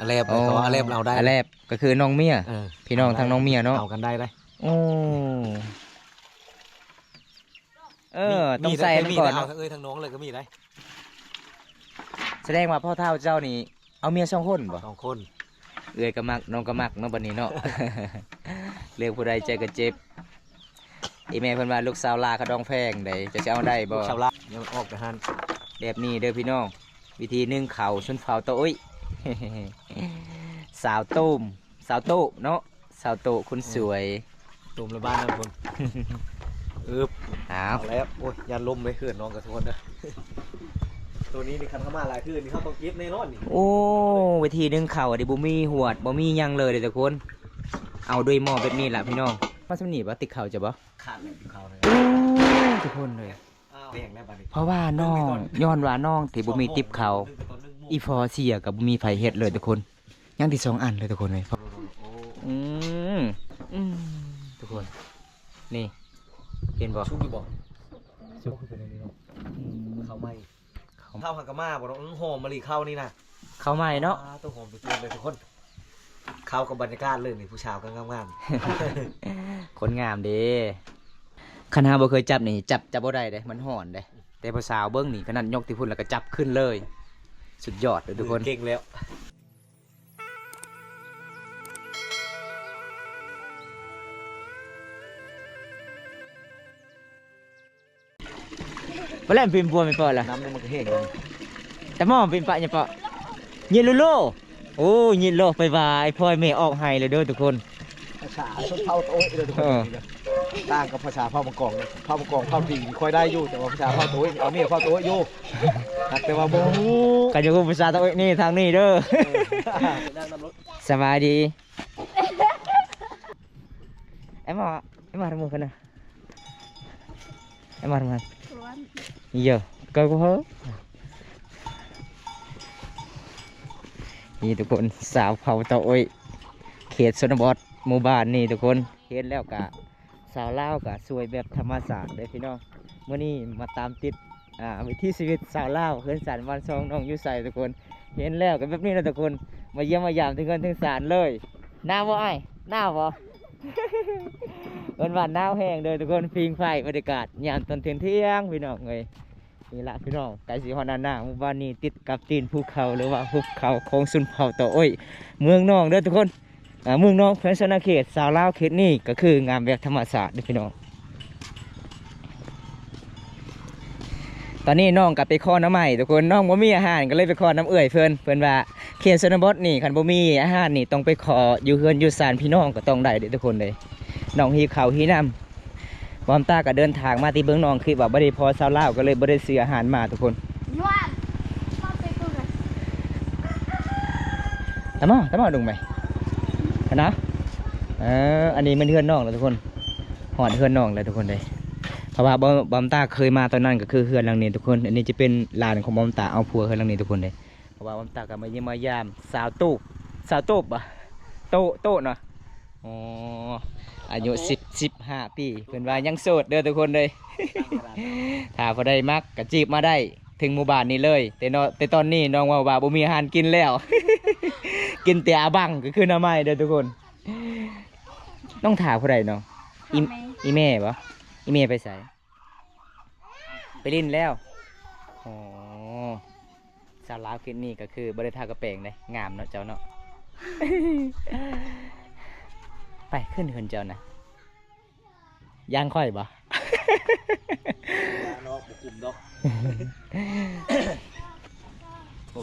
อาเลบเลยเขาอาเลบเราได้อาเลบก็คือน้องเมียพี่น้องทางน้องเมียเนาะเอากันได้เลยโอ้ต้องใส่นั่นก่อนเอาทั้งทั้งน้องเลยก็มีได้แสดงว่าพ่อเฒ่าเจ้านี่เอาเมีย2 คนบ่2 คน ก็มักน้องก็มักเนาะบัดนี้เนาะ เรียกผู้ใดใจก็เจ็บอีแม่เพิ่นว่าลูกสาวลาเขาดองแพงได้จะเอาได้บ่ชาวละยังออกไปหันแบบนี้เด้อพี่น้องวิธีนึ่งข้าวชนเผาโตย สาวตุ้มสาวโตเนาะสาวโตคุณสวยตุ่มละบ้านนั่นคนเอาแล้วโอ้ยยันลมเลยเขื่อนน้องกับทุกคนนะตัวนี้นี่คันเข้ามาหลายคืนนี่เขาต้องเก็บในนอนนี่โอ้วิธีนึ่งข้าวดิบ่มีหวดบ่มียังเลยเด้อทุกคนเอาด้วยหม้อแบบนี้แหละพี่น้องมาสำนีบ่ติดข้าวจะบ่ขาดเลยติดข้าวเลยทุกคนเลยเลี้ยงแล้วบัดนี้เพราะว่าน้องย้อนว่าน้องที่บ่มีติบข้าวอีฟอเสียกับบ่มีไผเฮ็ดเลยทุกคนยังที่2 อันเลยทุกคนเลยอืมทุกคนนี่เห็นบ่ชุกอยู่บ่ชุกเป็นอะไรเนาะข้าวไหม้ข้าวหังกะมาบ่ต้องหอมมะลิข้าวนี่นะข้าวไหม้เนาะต้องหอมตัวเลยทุกคนเข้ากับบรรยากาศเลยนี่ผู้ชาวก็งามๆคนงามเด้คณะบ่เคยจับนี่จับบ่ได้เด้มันห่อนเด้แต่ผู้สาวเบิ่งนี่ขนาดยกที่พุ่นแล้วก็จับขึ้นเลยสุดยอดเลยทุกคนเก่งแล้วบ่แล้วพิมพ์บัวไม่พอละน้ำมันก็แห้งเลยแต่หม้อพิมพ์ปะเนี่ยปะยินโลโอ้ยินโลไปบายพ่อยแม่ออกให้เลยเด้อทุกคนภาษาชนเผ่าโต้ยเลยทุกคนต่างกับภาษาเผ่ามังกรเลยเผ่ามังกรเผ่าดีค่อยได้อยู่แต่ว่าภาษาเผ่าโต้ยเอาเนี่ยเผ่าโต้ยอยู่แต่ว่าโมกันอยู่กับภาษาโต้ยนี่ทางนี้เด้อสบายดีem màทำมือกันนะem màทำงานเยอะก็กูเหรอนี่ทุกคนสาวเผาเตาอ้อยเขตชนบทหมู่บ้านนี่ทุกคนเห็นแล้วกะสาวลาวกะสวยแบบธรรมศาสตร์เลยพี่น้องเมื่อนี้มาตามติดวิถีชีวิตสาวลาวเฮือนสันวันซองน้องยุใส่ทุกคนเห็นแล้วกันแบบนี้นะทุกคนมาเยี่ยมมายามถึงเงินถึงศาลเลยหน้าบ่ไอ้หน้าบ่วันวันหน้าแห้งเลยทุกคนพิงไฟบรรยากาศยามตอนเที่ยงพี่น้องเลยนี่ละพี่น้องไก่สีฮอนาหมู่บ้านนี้ติดกับตีนภูเขาหรือว่าภูเขาโค้งสุนเผาต่ออ้อยเมืองนองเด้อทุกคนเมืองนองแขวงชนเขตสาวลาวเขตนี่ก็คืองามแบบธรรมศาสตร์เด้อพี่น้องตอนนี้น้องกับไปคอน้ำใหม่ทุกคนน้องบ่มีอาหารก็เลยไปคอน้ำเอื่อยเพิ่นว่าเขตชนบทนี่คันบ่มีอาหารนี่ต้องไปขออยู่เฮือนอยู่ศาลพี่น้องก็ต้องได้เด้อทุกคนเลยน้องหิวข้าวหิวน้ำความตาก็เดินทางมาที่เบื้องนองคือว่าบ่ได้พอสาวลาวก็เลยบ่ได้ซื้ออาหารมาทุกคนตามมาดุงไหมนะอันนี้มันเฮือนน้องแล้วทุกคนหอดเฮือนน้องแล้วทุกคนเลยเพราะว่าบอมตาเคยมาตอนนั้นก็คือเฮือนหลังนี้ทุกคนอันนี้จะเป็นลานของบอมตาเอาผัวเฮือนหลังนี้ทุกคนเลยเพราะว่าบอมตาก็มาเยี่ยมมายามสาวตูบอ่ะโตเนาะอ๋ออายุ15 ปีเป็นว่ายังโสดเด้อทุกคนเลย ถ้าพอได้มักก็จีบมาได้ถึงหมู่บ้านนี้เลยแต่ตอนนี้น้องว่าบ่มีอาหารกินแล้ว กินแต่อาบังก็คือน้ำไม้เด้อทุกคนต้องถามผู้ใดเนาะอีแม่ปะอีแม่ไปใส่ไปลิ้นแล้วอ๋อสาวลาวคิดนี่ก็คือบริทากระเปงเลยงามเนาะเจ้าเนาะ ไปขึ้นเฮือนเจ้านะย่างค่อยบ่เนาะกลุ่มดอก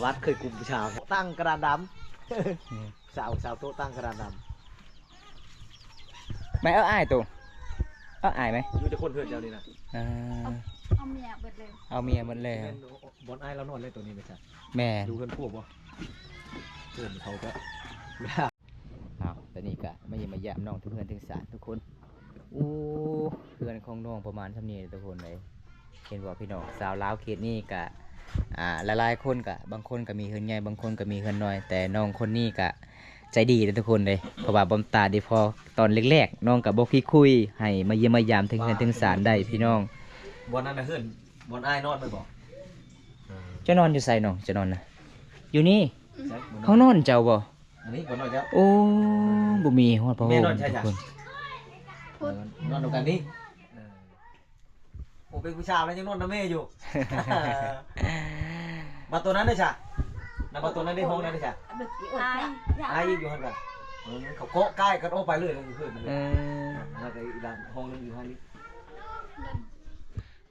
วัดเคยกลุ่มผู้ชาวตั้งกระดานดำสาวโต๊ะตั้งกระดานดำไม่อ้ายตัวอ้ายไหมอยู่จะคนเพื่อนเจ้านี่นะเอาเมียหมดเลยเอาเมียหมดเลยบอลไอ้แล้วนอนเล่นตัวนี้ไหมจ๊ะแม่ดูเพื่อนพวกบ่เพื่อนเขาก็ตอนนี้ก็มาเยี่ยมมายามน้องทุกเพื่อนถึงศาลทุกคนเพื่อนของน้องประมาณเท่านี้ทุกคนเลยเห็นว่าพี่น้องสาวลาวเขตนี่ก็หลายๆคนก็บางคนก็มีเฮือนใหญ่บางคนก็มีเฮือนน้อยแต่น้องคนนี้ก็ใจดีทุกคนเลยเพราะว่าบอมตาดีพอตอนแรกๆน้องกับบอกพี่คุยให้มาเยี่ยมมายามถึงเฮือนถึงศาลได้พี่น้องบอลนั่นนะเฮือนบอลไอ้นอนไปบอกจะนอนอยู่ใส่น้องจะนอนนะอยู่นี่ ห้องนอนเจ้าบ่ อันนี้ก่อนหน่อยแล้ว โอ้บ่มีฮอดผ้า แม่ ห่ม นอนใช่ ทุก จ้ะ คน นอนดูกันนี่ผมเป็นผู้ชายแล้วยังนอนน้ำแม่อยู่ มาตัวนั้นได้จ้ะมาตัวนั้นได้ห้องนั้นได้จ้ะ ตาย ไอ้อยู่ห้องกันเขาโกะใกล้กันโอ้ไปเลยคือ เออ แล้วก็อีกด้านห้องนึงอยู่ห้องนี้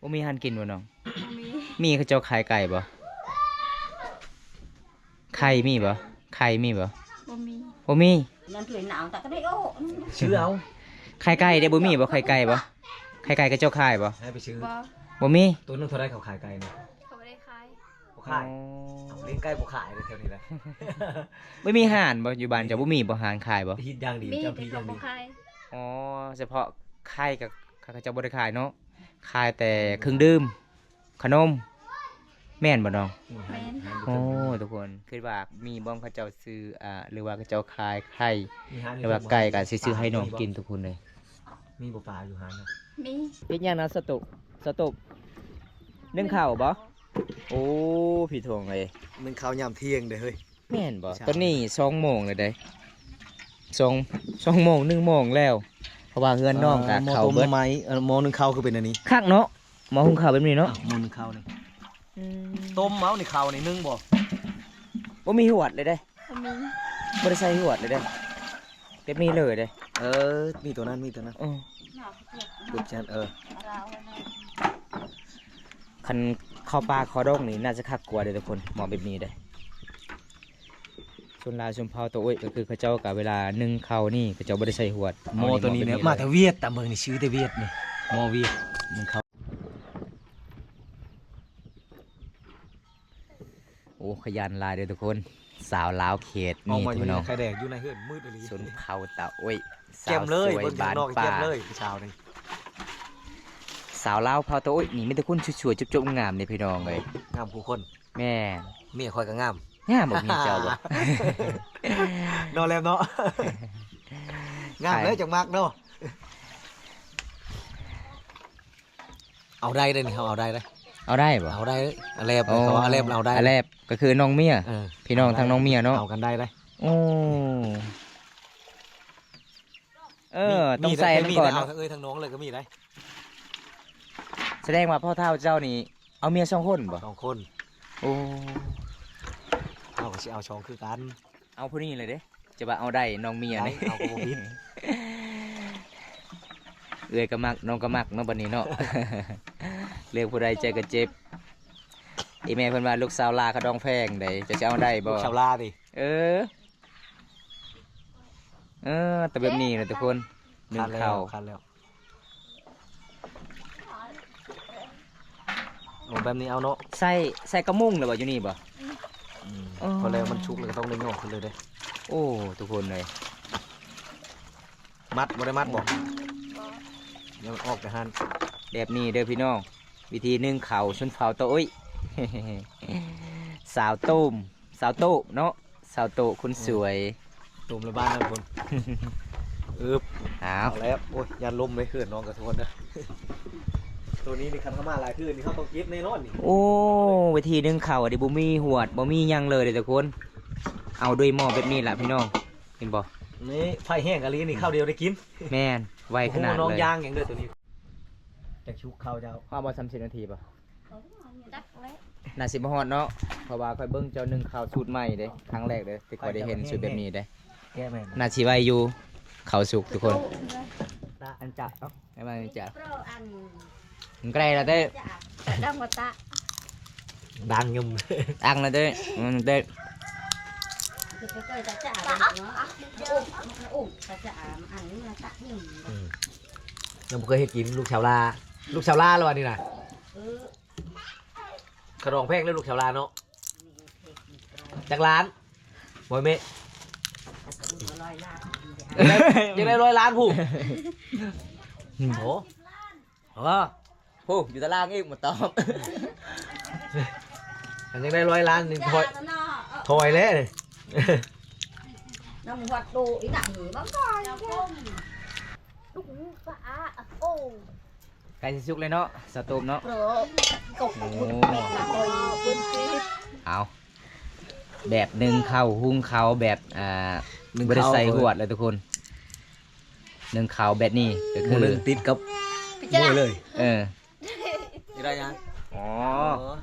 บ่มีหันกินบ่น้อง บ่มี มีเขาเจ้าขายไก่บ่ไข่มีบ่ไข่มีบ่ บ่มี บ่มี นั่นถุยหนาวแต่ก็ได้โอ้ ชื่อเอา ไข่ไก่ได้บ่มีบ่ไข่ไก่บ่ไข่ไก่เขาเจ้าขายบ่ ให้ไปชื่อ บ่ บ่มี ตัวนึงเท่าไรเขาขายไก่เนี่ย เขาบ่ได้ขาย เขาขายเลี้ยงไก่เขาขายเลยแถวนี้นะ บ่มีห่านบ่อยู่บ้านเจ้าบ่มีบ่ห่านขายบ่ ฮิตย่างดี มี เจ้า แต่ พี่ เขา ย่าง บ่ ดี ขาย อ๋อเฉพาะไข่กับเขาเจ้าบ่ได้ขายเนาะขายแต่เครื่องดื่มขนมแม่นบ่น้องโอ้ทุกคนคือว่ามีบ่เขาเจ้าซื้อหรือว่าเขาเจ้าขายไข่หรือว่าไก่ก็สิซื้อให้น้องกินทุกคนเลย มีบ่ปลาอยู่หานนะ มี เฮ็ดหยังนะสตุบนึ่งข้าวบ่โอ้พี่ทวงเลย มันข้าวยามเที่ยงเด้อเฮ้ย แม่นบ่ ใช่ ตอนนี้2 โมงเลยเด้2โมง1 โมงแล้วเพราะว่าเฮือนน้องก็เข้าเบิด ไม้หม้อนึงข้าวคือเป็นอันนี้ คักเนาะหมอหุงข้าวแบบนี้เนาะ หม้อนึงข้าวนี่ต้มเมาส์ในข้าวนี่นึ่งบ่ บ่มีหวดเลยเด้ บ่มี บ่ได้ใส่หวดเลยเด้แบบนี้เลยเด้ มีตัวนั้นมีตัวนั้น อือ หนาวเจ็บ กุดจันราวเลย คันข้าวปลาคอดองนี่น่าจะคักกว่าเด้อทุกคนหมอแบบนี้เด้ส่วนลาวชมเผาตัวอ้อยก็คือเขาเจ้ากับเวลานึ่งข้าวนี่เขาเจ้าบ่ได้ใส่หวด หม้อตัวนี้เนี่ยมาแต่เวียดแต่เมืองนี่ชื่อแต่เวียดนี่หม้อเวียดมันข้าว โอ้ขยันหลายเด้อทุกคนสาวลาวเขต ออก นี่ มาอ ทุก ยู่ น้อง ในไข่แดงอยู่ในเฮือนมืดเลย ชนเผาตาอ้อยสา เจ็ ว ม ส เลย วย บน บ้าน นอก ป่า เจ็มเลยเช้านี่ สาวลาวเผาตาอ้อยนี่มีแต่คนสวยๆจุ๊บๆงามๆนี่พี่น้องเลย งามผู้คน แม่ เมียคอยก็งาม งามบ่มีเจ้าบ่ นอนแล้วเนาะงามเลยจังมากเนาะเอาได้เลยนี่เขาเอาได้เลย เอาได้บ่ เอาได้อาเล็บเขาอาเล็บเราได้ อาแลบก็คือน้องเมีย เออ พี่น้องทางน้องเมียเนาะ เอากันได้เลย โอ้ต้องใส่มันก่อน เอา เนาะ ทั้งทั้งน้องเลยก็มีได้ แสดงว่าพ่อเฒ่าเจ้านี่เอาเมีย2 คนบ่ 2 คน โอ้ เอาก็สิเอาช่องคือกัน เอาผู้นี้เลยเด้จะว่าเอาได้น้องเมีย ได้ นี่ เอาก็บ่ผิด เอื้อยก็มักน้องก็มักเนาะบัดนี้เนาะ เรียกผู้ใดใจก็เจ็บอีแม่เพิ่นว่าลูกสาวลาเขาดองแพงได้จะสิเอาได้บ่ ลูกชาวลาดิ เออแต่แบบนี้นะทุกคนหนึ่งข้าว คันแล้วโอ้แบบนี้เอาเนาะ ใส่กระมุงหรือว่าอยู่นี่บ่ อ๋อ พอแล้วมันชุกเลยก็ต้องได้งอกขึ้นเลยเด้ โอ้ทุกคนเลย มัดบ่ได้มัดบ่เดี๋ยวมันออกแต่หัน แบบนี้เด้อพี่น้องวิธีนึ่งข้าวชนเผาโตะอุ้ย สาวต้มสาวโตะเนาะสาวโตะคนสวย ตุ่มละบ้านนั่นคนอึบ อ้า เอา ว แล้วโอ้ยยันลมเลยขึ้นน้องกระโทนนะ ตัวนี้นี่คันเข้ามาหลายขึ้นนี่เขาต้องเก็บในนอนนี่ โอ้วิธีนึ่งข้าวอะดิบ่มีหวดบ่มีหยังเลยเด้อทุกคน เอาด้วยหม้อแบบนี้แหละพี่น้องเห็นบ่ นี่ไฟแห้งกะลีนี่ข้าวเดียวได้กิน แม่นไวขนาด โอ้โหน้อง เลย ย่างอย่างเด้อตัวนี้จะชุกข้าวเจ้า ความบ่30 นาทีป่ะ จักแล้ว น่าสิบ่ฮอดเนาะเพราะว่าค่อยเบิ่งเจ้านึ่งข้าวสูตรใหม่เด้ครั้งแรกเด้อที่ค่อยได้เห็นสูตรแบบนี้เด้ แก้แม่น น่าสิไวอยู่ข้าวสุกทุกคน ตา อันจะเอ้าให้มาอันจะ โปรอัน มันไกลแล้วเด้ ดังกว่าตะ ดังยม ตั้งแล้วเด้เด้ คือไปเกิดจะเนาะอุ้มจะอันนี้มาตักหนึ่ง ยังบ่เคยเห็นกินลูกชาวลาลูกชาวลาแล้วอันนี่น่ะกระรองแพงเลยลูกชาวลาเนาะจากร้านบอยเมะ ลอยลา ยังได้100 ล้านผู้โอ้โห โอ้อยู่ตารางอีกมาตอบ อันยังได้100 ล้านนี่ถอยแล้วนี่ น้ำหัดตูอีหนังหนีบ้างก่อน ลูกปลาโอ้ ไก่สิสุกเลยเนาะสตูมเนาะ โปรกบ โอ้ มาโอย ปืนซีด เอา แบบหนึ่งข้าวหุงข้าวแบบบริใส่หวดเลยทุกคนหนึ่งข้าวแบบนี้ก็ ห คื มู อ หนึ่งติดกับหมูเลย เออ นี่ได้ยัง อ๋อ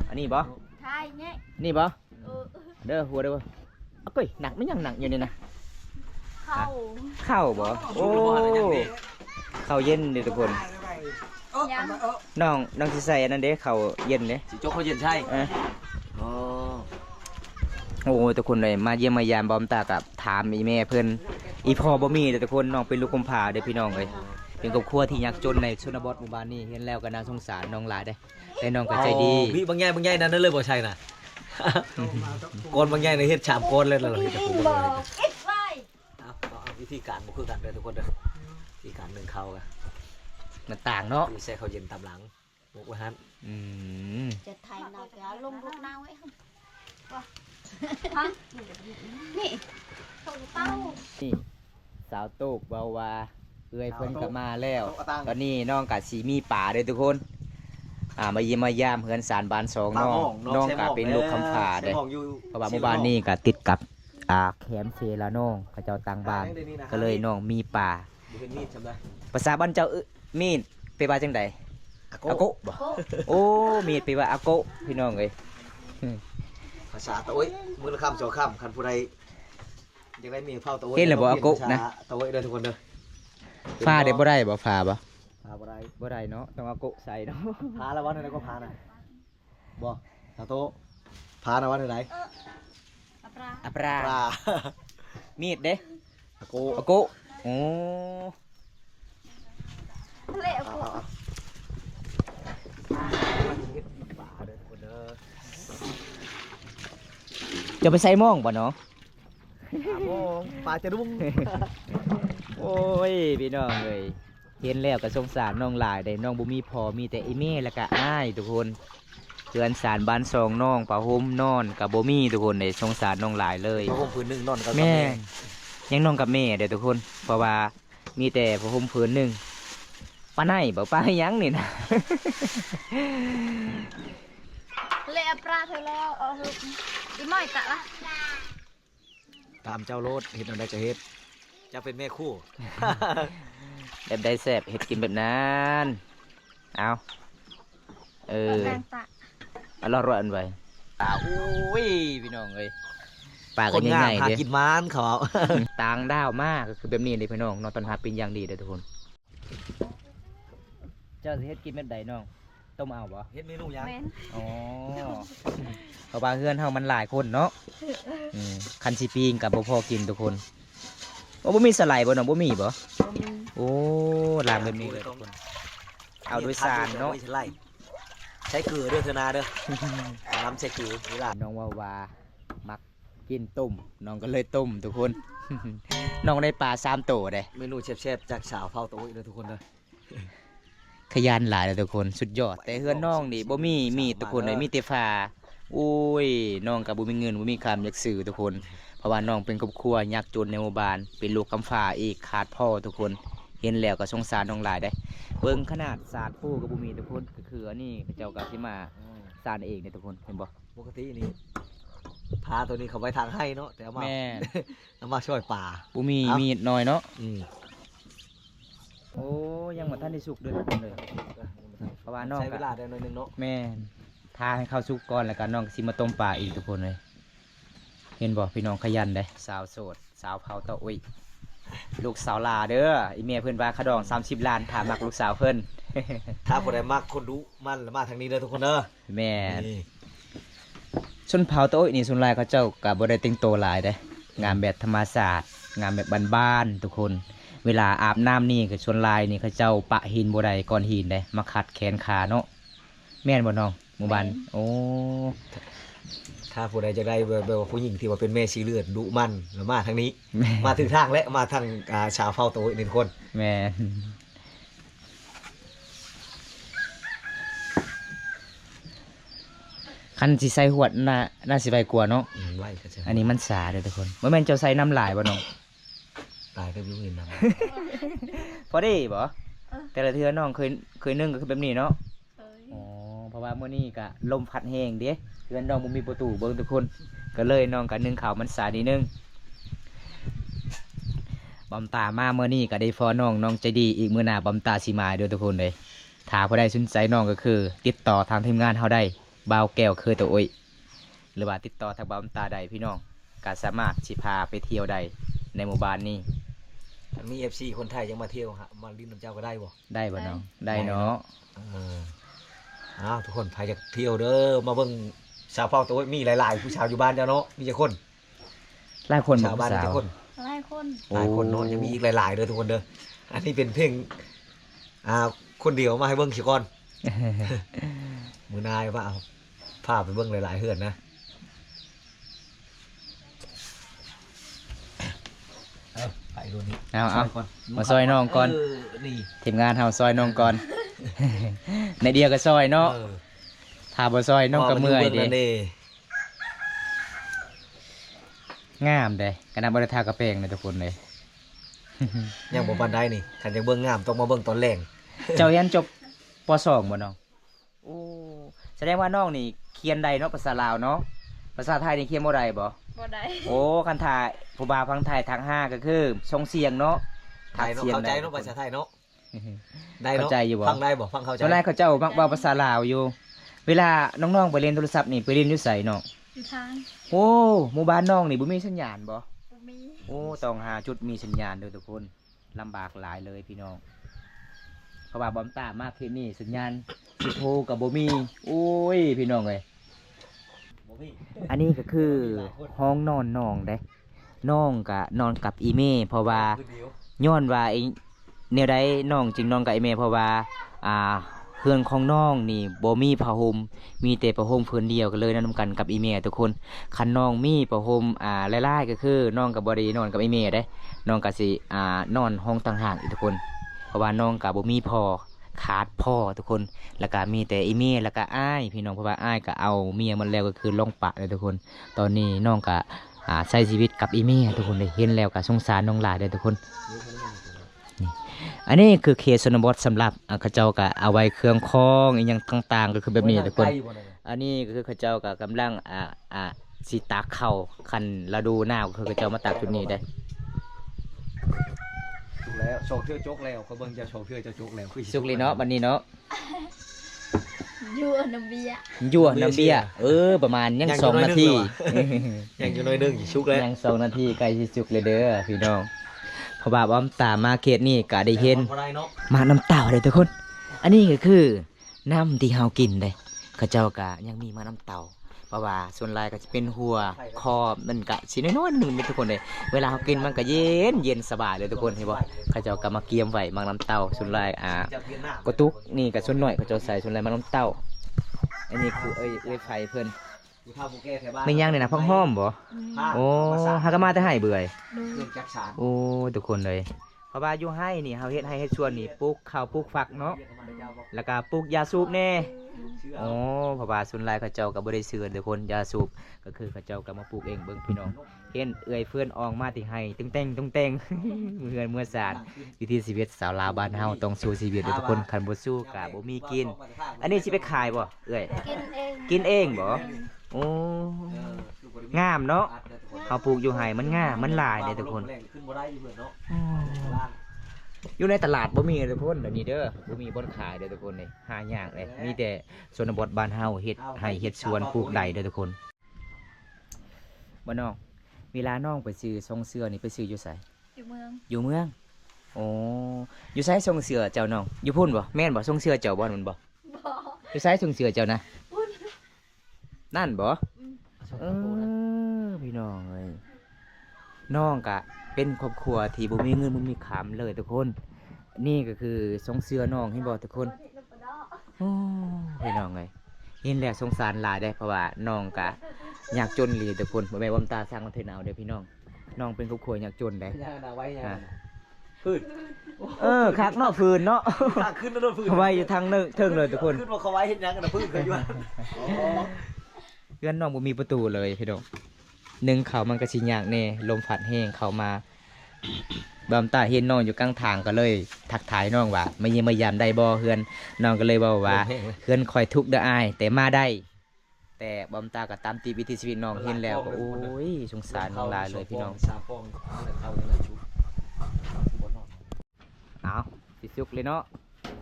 อันนี้บ่ ทายเนี่ย นี่บ่ เออ เด้อหัวเด้อบ่เอาเก้ยหนักไม่ยังหนักอยู่นี่นะ เข้า ข้าวบ่โอ้ข้าวเย็นเด้อทุกคน ยัง น้องสิใส่อันนั้นเด้ข้าวเย็นเด้ สิโจ๊กเขาเย็นใช่ เออ อ๋อ โอ้ทุกคนเลยมาเยี่ยมมายามบอมตากับถามอีแม่เพิ่นอีพ่อบ่มีแต่ทุกคนน้องเป็นลูกกำพร้าเด้อพี่น้องเอ้ยเป็นครอบครัวที่ยากจนในชนบทหมู่บ้านนี้เห็นแล้วก็น่าสงสารน้องหลายได้แต่น้องก็ใจดี พี่บางใหญ่นั่นนั่นเลยบ่ใช่น่ะโกนบางใหญ่ในเฮ็ดชามโกนเลยล่ะเฮ็ดแต่ผม บ บ่ อ เลย กอิดไว้ เอาวิธีการบ่คือกันเด้อทุกคนเด้อวิธีการหนึ่งเข้ากัน มันต่างเนาะ มีใส่ข้าวเย็นตามหลังมุกไว้หั่น อืม จะไทยนอกจากลงลูกนาวไว้ครับฮะนี่ส่งเต้า นี่สาวโตกเบาว่าเอื้อยเพิ่นก็มาแล้ว ตอนนี้น้องก็สิมีป่าเด้อทุกคนมาเยี่ยมมายามเฮือนสารบ้านสองน้องก็เป็นลูกคำพร้าเด้อเพราะว่าหมู่บ้านนี้ก็ติดกับแคมป์เซลาน้องเขาเจ้าต่างบ้านก็เลยน้องมีป่า บ่เห็นมีดจำได้ ภาษาบ้านเจ้ามีดไปว่าจังใดอาโกะบ่โอ้มีดไปว่าอาโกะพี่น้องเอ้ย ภาษาตะโอ้ยมื้อละคำสองคำคันผู้ใดอยากได้มีเผาตะโอ้ย เห็นแล้วบ่อาโกะนะ ตะโอ้ยเด้อทุกคนเด้อ ฟ้าได้บ่ได้บ่ฟ้าบ่ พาบ่ได้ บ่ได้เนาะต้องอาโกะใส่เนาะ พาแล้ววันไหนก็พาน่ะบ่ตาโตพานะวันไหน อัปรา อาปรา ปลา มีดเด้ อาโก อาโกะโอ้ เละกู ปลาเด้อทุกคนเด้อ จะไปใส่หม่องบ่เนาะ ปลาจะดุ้ง โอ้ยพี่น้องเอ้ยเห็นแล้วก็สงสารน้องหลายได้น้องบ่มีพ่อมีแต่อีแม่แล้วก็อ้ายทุกคนเพื่อนสารบ้านสองน้องผ้าห่มนอนก็บ่มีทุกคนได้สงสารน้องหลายเลย ผ้าห่มผืนหนึ่งนอนกับ แม่ยังนอนกับแม่เด้อทุกคน เพราะว่ามีแต่ผ้าห่มผืนหนึ่งป้าไหนบอกป้าให้ยังนี่นะ เละอัปราเธอแล้วเอาเถอะอีม้อยตะละ ตามเจ้าโลดเห็ดอะไรก็เห็ดจะเป็นแม่คู่ แบบได้แซ่บเห็ดกินแบบนั้นเอาแดงตะ เอาล่อรอันไว้ตาอุ้ยพี่น้องเอ้ยปาก ค ก็ น ให งาม ญ่ๆ หา เด้ กินม้านเขาเอา ต่างดาวมากก็คือแบบนี้เลยพี่น้องนอนตอนหาเป็นอย่างดีเด้อทุกคน เจ้าสิเฮ็ดกินแบบใดน้องต้มเอาบ่ เห็ดเมนูยัง เมน อ๋อเพราะว่าเพื่อนเฮามันหลายคนเนาะคันสิปีงกับบ่พอกินทุกคนโอ้บ่มีสไลด์บ่น้องบ่มีบ่โอ้ล้างแบบนี้เลยทุกคนเอาด้วยสารเนาะ ใช้เกลือเด้อเธอนาเด้อ น้ำใช้เกลือนี่ล่ะ น้องว่ามักกินต้มน้องก็เลยต้มทุกคน น้องได้ปลา3ตัวเด้ เมนูแซ่บๆจากสาวเผาโต๊ะเด้อทุกคนเด้อ ขยันหลายเลยทุกคนสุดยอดแต่เฮือนน้องนี่บ่มีทุกคนเลยมีแต่ฟ้าโอ้ยน้องกับบ่มีเงินบ่มีคำอยากซื้อทุกคน เพราะว่าน้องเป็นครอบครัวยากจนในหมู่บ้านเป็นลูกกำพร้าอีกขาดพ่อทุกคนเห็นแล้วก็สงสารน้องหลายได้เบิ่งขนาดสาดปูกับบ่มีทุกคนก็คืออันนี้เจ้าก็สิมาสานเองเนี่ยทุกคนเห็นบ่ ปกตินี่พาตัวนี้เขาไว้ทางให้เนาะแต่เอามา แม่ เอามาช่วยป่า บ่มี เอ้ามี มีดน้อยเนาะ อืม โอ้ยังบ่ทันได้สุกเด้อทุกคนเลยเพราะว่าน้อง ใช้เว ก็ ลาได้หน่อยนึงเนาะ แม่นทาให้เข้าสุกก่อนแล้วก็น้องก็สิมาต้มปลาอีกทุกคนเลยเห็นบ่พี่น้องขยันเด้สาวโสดสาวเผาเต้าอุ้ยลูกสาวลาเด้ออีเมียเพิ่นว่าขะดอง30 ล้านถามมักลูกสาวเพิ่น ถ้าคนใดมักคนดูมันแล้วมาทางนี้เด้อทุกคนเด้อ แม่น นี่ ชนเผาเต้าอุ้ยนี่ส่วนหลายเขาเจ้าก็บ่ได้แต่งตัวหลายเด้งานแบบธรรมศาสตร์งานแบบบ้านๆทุกคน เวลาอาบน้ำนี่ก็ส่วนหลายนี่เขาเจ้าปะหินบ่ได้ก้อนหินเด้มาขัดแขนขาเนาะแม่นบ่น้องหมู่บ้านโอ้ ถ้าผู้ใดจะได้แบบว่าผู้หญิงที่ว่าเป็นแม่ชีเลือดดุมันแล้วมาทางนี้ แม่ มาถึงทางและมาทางชาวเฝ้าโต๊ะอีกหนึ่งคน แม่นคันสิใส่หวดน่าสิไปกลัวเนาะ ไล่ก็จะ อันนี้มันสาเด้อทุกคนบ่แม่นเจ้าใส่น้ำลายบ่น้อง ตายก็ยุ่งเงินน พอดีบ่แต่ละเทื่อน้องเคยนึ่งก็คือแบบนี้เนาะ เอ้ย อ๋อ เพราะว่ามื้อนี้ก็ลมพัดแห้งเด้เพื่อนน้องบ่มีประตูเบิ่งทุกคนก็เลยน้องก็นึ่งข้าวมันสานิดนึงบอมตามาเมื่อนี้ก็ได้ฟอน้องใจดีอีกมื้อหน้าบอมตาสิมาเด้อทุกคนเลยถ้าผู้ใดสนใจน้องก็คือ ติดต่อทางทีมงานเฮาได้บ่าวแก้วเคยตัวโอ้ยหรือว่าติดต่อทางบอมตาได้พี่น้องก็สามารถสิพาไปเที่ยวได้ในหมู่บ้านนี้ มี FC คนไทยยังมาเที่ยวฮะมาลิ้นน้ำเจ้าก็ได้บ่ ได้บ่น้องได้เนาะ ทุกคนใครจะเที่ยวเด้อมาเบิ่งชาวเผ่าตัวมีหลายๆผู้ชาวอยู่บ้านเจ้าเนาะมีจักคน หลายคนบ่ ชาวบ้าน สา จั ว กคน หลายคน หลายคนเนาะยังมีอีกหลายๆเด้อทุกคนเด้ออันนี้เป็นเพลงคนเดียวมาให้เบิ่งสิก่อน มื้อนายว่าเอาพาไปเบิ่งหลายๆเฮือนนะไปดูนี่ เอามาซอยน้องก่อน นี่ ทีมงานเฮาซอยน้องก่อน ในเดียวก็ซอยเนาะถ้าบ่ซอยน้องก็เมื่อยเด้งามเด้กระนำบ่ได้ทากระแปงเลยทุกคนเลย ยังบ่ปานใดนี่คันจะเบิ่งงามต้องมาเบิ่งตอนแรง เจ้าเรียนจบป .2 บ่น้องโอ้แสดงว่าน้องนี่เขียนได้เนาะภาษาลาวเนาะภาษาไทยนี่เขียนบ่ได้บ่ บ่ได้ โอ้คันถ่ายผู้บ่าวฟังไทยทาง5ก็คือส่งเสียงเนาะ ไทยเนาะเข้าใจเนาะภาษาไทยเนาะได้ เข้า เนาะ ใจอยู่บ่ ฟังได้บ่ฟังเข้าใจ ส่วนหลายเขาเจ้ามักเว้าภาษาลาวอยู่ เวลาน้องๆไปเล่นโทรศัพท์นี่ไปเล่นอยู่ไสน้อง อยู่ทาง โอ้หมู่บ้านน้องนี่บ่มีสัญญาณบ่ บ่มี โอ้ต้องหาจุดมีสัญญาณเด้อทุกคนลำบากหลายเลยพี่น้องเพราะว่าบอมตามากที่นี่สัญญาณสิโทรกับบ่มีโอ้ยพี่น้องเอ้ยอันนี้ก็คือห้องนอนน้องเด้น้องก็นอนกับอีเม่เพราะว่าย้อนว่าไอ้แนวใดน้องจึงนอนกับอีเม่เพราะว่าเพื่อนของน้องนี่บ่มีผ้าห่มมีแต่ผ้าห่มผืนเดียวกันเลยนำกันกับอีเม่ทุกคนคันน้องมีผ้าห่มหลายๆก็คือน้องก็บ่ได้นอนกับอีเม่เด้น้องก็สินอนห้องต่างหากอีกทุกคนเพราะว่าน้องก็บ่มีพ่อขาดพ่อทุกคนแล้วก็มีแต่อีเม่แล้วก็อ้ายพี่น้องเพราะว่าอ้ายก็เอาเมียมันแล้วก็คือลงปะเลยทุกคนตอนนี้น้องก็ใช้ชีวิตกับอีเม่ทุกคนเลยเห็นแล้วก็สงสารน้องหลายเด้อทุกคนนี่อันนี้คือเขตชนบทสำหรับเขาเจ้าก็เอาไว้เครื่องคองอีหยังต่างๆก็คือแบบนี้ทุกคนอันนี้ก็คือเขาเจ้าก็กำลังสิตากข้าวคันฤดูหนาวก็คือเขาเจ้ามาตากจุดนี้ได้ ถูกแล้วโชว์เทื่อจกแล้วเขาเบิ่งจะโชว์เทื่อจะจกแล้วคือ สุกเลยเนาะวันนี้เนาะ อยู่น้ำเบียร์ ยั่วน้ำเบี้ยประมาณยัง2 นาที ยังอยู่น้อยนึงชุกแล้ว ยัง2 นาทีใกล้สิสุกเลยเด้อพี่น้องเพราะว่าบอมตามมาเขตนี่ก็ได้เห็น บ่ได้เนาะ มาน้ำเต่าเลยทุกคน อันนี้ก็คือน้ำที่เฮากินเลยเขาเจ้าก็ยังมีมาน้ำเต่าเพราะว่าส่วนหลายก็จะเป็นหัวคอมันก็สิน้อยๆนึงเลยทุกคนเลยเวลาเฮากินมันก็เย็นสบายเลยทุกคนเห็นบ่เขาเจ้าก็มาเกียมไว้มาน้ำเต่าส่วนหลายจะเพียนหน้า กระตุกนี่ก็ส่วนน้อยเขาเจ้าใส่ส่วนหลายมาน้ำเต่าอันนี้คือเอ้ยไฟเพิ่น อยู่ท่าภูแก่แถวบ้าน ไม่ย่างเลยนะพักห้อมบ่โอ้ฮากามาแต่ให้เบื่อย ดู เรื่องจักสาร โอ้ทุกคนเลยเพราะว่าอยู่ให้นี่เฮาเฮ็ดให้เฮ็ดสวนนี่ปลูกข้าวปลูกฝักเนาะแล้วก็ปลูกยาสูบแน่โอ้เพราะว่าส่วนหลายเขาเจ้าก็บ่ได้ซื้อทุกคนยาสูบก็คือเขาเจ้าก็มาปลูกเองเบิ่งพี่น้องเห็นเอื้อยเพื่อนออกมาที่ให้ตึ้งเต้งตึ้งเต้ง เมื่อสารวิถีชีวิตสาวลาวบ้านเฮาต้องสู้ชีวิตเด้อทุกคนคันบ่สู้ก็บ่มีกิน อันนี้สิไปขายบ่เอื้อย กินเอง กินเองบ่โอ้งามเนาะเขาปลูกอยู่ไห้มันงามมันหลายเด้อทุกคน ขึ้นบ่ได้อยู่เพื่อนเนาะ อยู่ในตลาดบ่มีทุกคนเดี๋ยวนี้เด้อบ่มีบ่อนขายเด้อทุกคนนี่หายากเลยมีแต่ชนบทบ้านเฮาเฮ็ดให้เฮ็ดสวนปลูกได้เด้อทุกคนบ่น้องเวลาน้องไปซื้อทรงเสื้อนี่ไปซื้ออยู่ไส อยู่เมือง อยู่เมืองโอ้อยู่ไสทรงเสื้อเจ้าน้องอยู่พุ่นบ่แม่นบ่ทรงเสื้อเจ้าบ่มันบ่ บ่ อยู่ไสทรงเสื้อเจ้านะนั่นบ่พี่น้องเอ้ยน้องก็เป็นครอบครัวที่บ่มีเงินบ่มีขามเลยทุกคนนี่ก็คือทรงเสื้อน้องเห็นบ่ทุกคนโอ้พี่น้องเอ้ยเห็นแล้วสงสารหลายได้เพราะว่าน้องก็ยากจนเลยทุกคนบ่แม่นว่าตาสร้างคอนเทนต์เอาเด้อพี่น้องน้องเป็นครอบครัวยากจนได้ ย่างนาไว้ย่างพืช คักเนาะฟืนเนาะ ข้างขึ้นแล้วโดนพืช ไว้อยู่ทางเทิงเลยทุกคน ขึ้นมาเขาไว้เห็นยังกันนะพืชเคยอยู่ เพื่อนน้องบ่มีประตูเลยพี่น้องหนึ่งเขามันก็สิยากแน่ลมพัดแห้งเข้ามาบามตาเห็นน้องอยู่กลางทางก็เลย ทักทายน้องว่ามาเยี่ยมมายามได้บ่เฮือนน้องก็เลยบอกว่า ลมแห้งเลย เฮือนคอยทุกข์เด้ออายแต่มาได้ แต่บอมตาก็ตามติวิถีชีวิตน้องเห็นแล้วก็โอ้ยสงสารน้องหลายเลยพี่น้อง สามฟองเข้าเลยชุบบ่นอน เอาสิสุกเลยเนาะ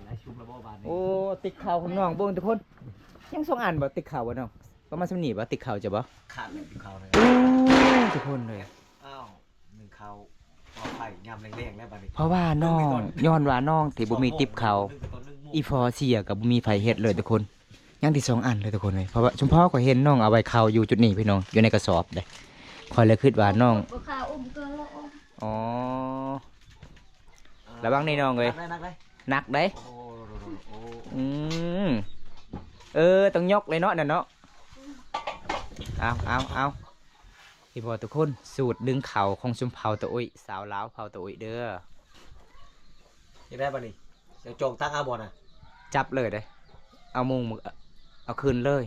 หลายชุบแล้วบ่บานนี้ โอ้ติ๊กข่าวของน้องเบิ่งทุกคนยังส่งอ่านบ่ติ๊กข่าวบ่น้องประมาณสำนีบ่ติ๊กข่าวจะบ่ ขาดเลยกินข้าวเลย โอ้ทุกคนเลย อ้าวหนึ่งข้าวเอาไข่ยำแรงๆแล้วบานนี้ เพราะว่าน้องย้อนว่าน้องที่บ่มีติ๊บข่าวอีฟอเสียกับบ่มีไผเฮ็ดเลยทุกคนยังที่2อันเลยทุกคนเลยเพราะว่าชุมพ่อก็เห็นน้องเอาไว้ข่าวอยู่จุดนี้พี่น้องอยู่ในกระสอบเลยคอยเลยคิดว่าน้อง บ่ข้าวเกินแล้ว อ๋อระวังนี่น้องเลย นักเลย หนักเด้ โอ้โห อืมต้องยกเลยเนาะนั่นเนาะเอาพี่พอทุกคนสูตรดึงเข่าของชุมเผาตะอุ้ยสาวลาวเผาตะอุ้ยเด้อ ยังได้บานนี้เดี๋ยวโจงตั้งอาบอลนะ จับเลยเด้เอามุงเอาคืนเลย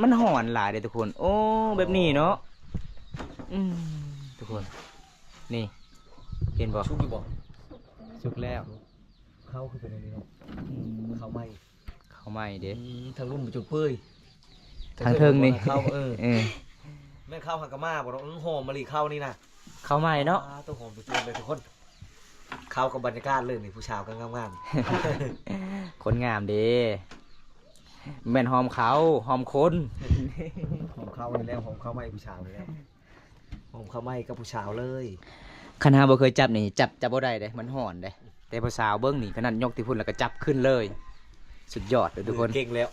มันห่อนหลายเด้ทุกคนโอ้แบบนี้เนาะทุกคนนี่เห็นบ่ ชุบอยู่บ่ สุกแล้ว เข้าคือเป็นอะไรเนาะเข้าไม่ เข้าไม่เด้ ทางรุ่นมันจุดเปื่อย ทางเทิงนี่ เข้าเออ แม่เข้าหักกะมาบ่ต้องหอมมะลิเข้านี่นะ เข้าไม่เนาะ ต้องหอมตัวเลยทุกคนเข้ากับบรรยากาศเลยนี่ผู้ชาวก็งาม คนงามเด้แม่นหอมเขาหอมคน ๆหอมเข้าเลยแล้วหอมเข้าไม่ผู้ชาวเลยแล้วหอมเข้าไม่กับผู้ชาวเลย คณะบ่เคยจับนี่จับบ่ได้เด้มันห่อนเด้แต่ภาษาวเบิ้งนี่ขนาดยกที่พุ่นแล้วก็จับขึ้นเลย สุดยอดเลยทุกคน เก่งแล้ว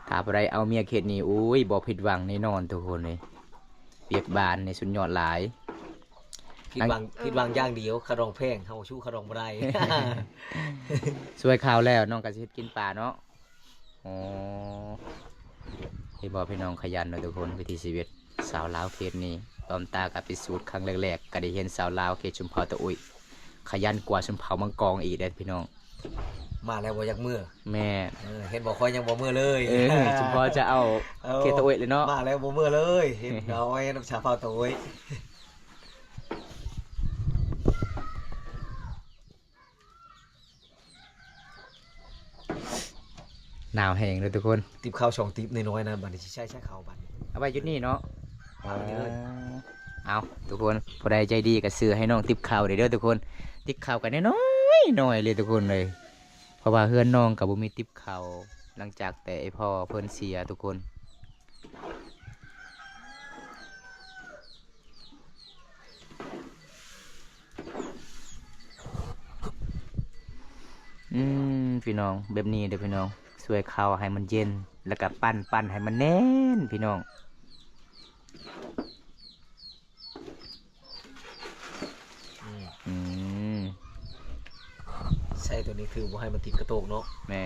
ถ้าบ่ได้เอาเมียเขตนี่อุ้ยบ่ผิดหวังแน่นอนทุกคนเลยเปียกบานในสุดยอดหลาย คิดวางอย่างเดียวขะรองแพงเฮาชู้ขะรองบ่ได้ สวยข่าวแล้วน้องก็สิเฮ็ดกินปลาเนาะอ๋อพี่บอกพี่น้องขยันเนาะทุกคนวิถีชีวิตสาวลาวเขตนี้ตอมตากับพิสูจน์ครั้งแรกๆก็ได้เห็นสาวลาวเขตชุมพรตะอุ้ยขยันกว่าชุมเผามังกรอีกเด้อพี่น้อง มาแล้วบ่อยากมือ แม่ เห็นบ่ค่อยยังบ่มือเลย ชุมพรจะเอาเขตตะอุ้ยเลยเนาะ มาแล้วบ่มือเลยเห็นเอาไว้น้ำชาเผาตะโอย หนาวแห้งเลยทุกคน ติบข้าว2ติบน้อยๆนะบัดนี้สิใช้ข้าวบัดนี้ เอาไว้จุดนี้เนาะ เอาอันนี้เลย เอาทุกคนผู้ใดใจดีก็ซื้อให้น้องติบข่าวเด้อทุกคนติบข่าวกันน้อยๆหน่อยเลยทุกคนเลยเพราะว่าเพื่อนน้องกับบุมีติบข่าวหลังจากแต่ไอพ่อเพิ่นเสียทุกคนพี่น้องแบบนี้เด้อพี่น้องช่วยข้าวให้มันเย็นแล้วก็ปั้นให้มันแน่นพี่น้อง ใช่ตัวนี้คือบ่ให้มันติดกระโตกเนาะ แม่